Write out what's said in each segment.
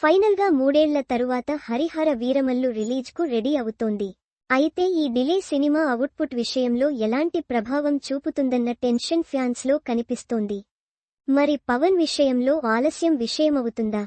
Final గా 3 ఏళ్ల తరువాత హరిహర వీరమల్లు రిలీజ్ కు రెడీ అవుతోంది. అయితే ఈ డిలే సినిమా అవుట్పుట్ విషయంలో ఎలాంటి ప్రభావం చూపుతుందన్న టెన్షన్ ఫ్యాన్స్ లో కనిపిస్తోంది. మరి పవన్ విషయంలో ఆలస్యం విషయమవుతుందా,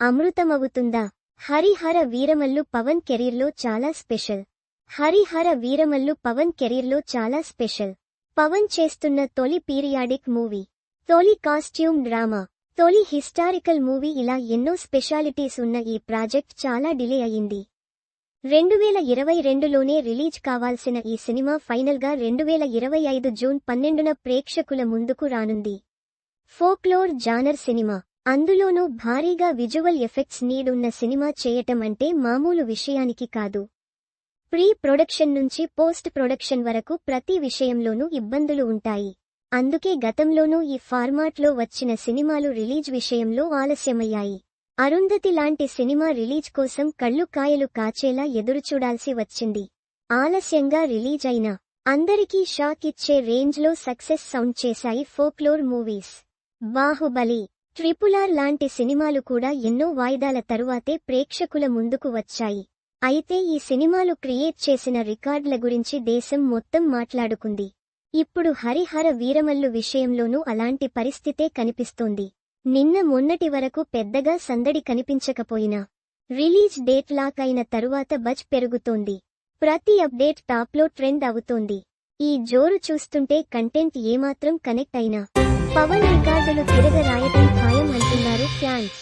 అమృతమవుతుందా? హరిహర వీరమల్లు పవన్ కెరీర్లో చాలా స్పెషల్. హరిహర వీరమల్లు పవన్ కెరీర్లో చాలా స్పెషల్. పవన్ చేస్తున్న తొలి పీరియాడిక్ మూవీ, తొలి కాస్ట్యూమ్ డ్రామా, తొలి హిస్టారికల్ మూవీ, ఇలా ఎన్నో స్పెషాలిటీస్ ఉన్న ఈ ప్రాజెక్ట్ చాలా డిలే అయింది. 2022లోనే రిలీజ్ కావాల్సిన ఈ సినిమా ఫైనల్ గా 2025 జూన్ 12న ప్రేక్షకుల ముందుకు రానుంది. ఫోక్లోర్ జానర్ సినిమా, అందులోనూ భారీగా విజువల్ ఎఫెక్ట్స్ నీడ్ ఉన్న సినిమా చేయటం అంటే మామూలు విషయానికి కాదు. ప్రీ ప్రొడక్షన్ నుంచి పోస్ట్ ప్రొడక్షన్ వరకు ప్రతి విషయంలోనూ ఇబ్బందులు ఉంటాయి. అందుకే గతంలోనూ ఈ ఫార్మాట్లో వచ్చిన సినిమాలు రిలీజ్ విషయంలో ఆలస్యమయ్యాయి. అరుంధతి లాంటి సినిమా రిలీజ్ కోసం కళ్ళు కాయలు కాచేలా ఎదురుచూడాల్సి వచ్చింది. ఆలస్యంగా రిలీజ్ అయినా అందరికీ షాక్ ఇచ్చే రేంజ్లో సక్సెస్ సౌండ్ చేశాయి ఫోక్లోర్ మూవీస్. బాహుబలి, RRR లాంటి సినిమాలు కూడా ఎన్నో వాయిదాల తరువాతే ప్రేక్షకుల ముందుకు వచ్చాయి. అయితే ఈ సినిమాలు క్రియేట్ చేసిన రికార్డుల గురించి దేశం మొత్తం మాట్లాడుకుంది. ఇప్పుడు హరిహర వీరమల్లు విషయంలోనూ అలాంటి పరిస్థితే కనిపిస్తోంది. నిన్న మొన్నటి వరకు పెద్దగా సందడి కనిపించకపోయినా రిలీజ్ డేట్ లాక్ అయిన తరువాత బజ్ పెరుగుతోంది. ప్రతి అప్డేట్ టాప్లో ట్రెండ్ అవుతోంది. ఈ జోరు చూస్తుంటే కంటెంట్ ఏమాత్రం కనెక్ట్ అయినా పవన్ రికార్డులు తిరగ రాయటం ఖాయం అంటున్నారు ఫ్యాన్స్.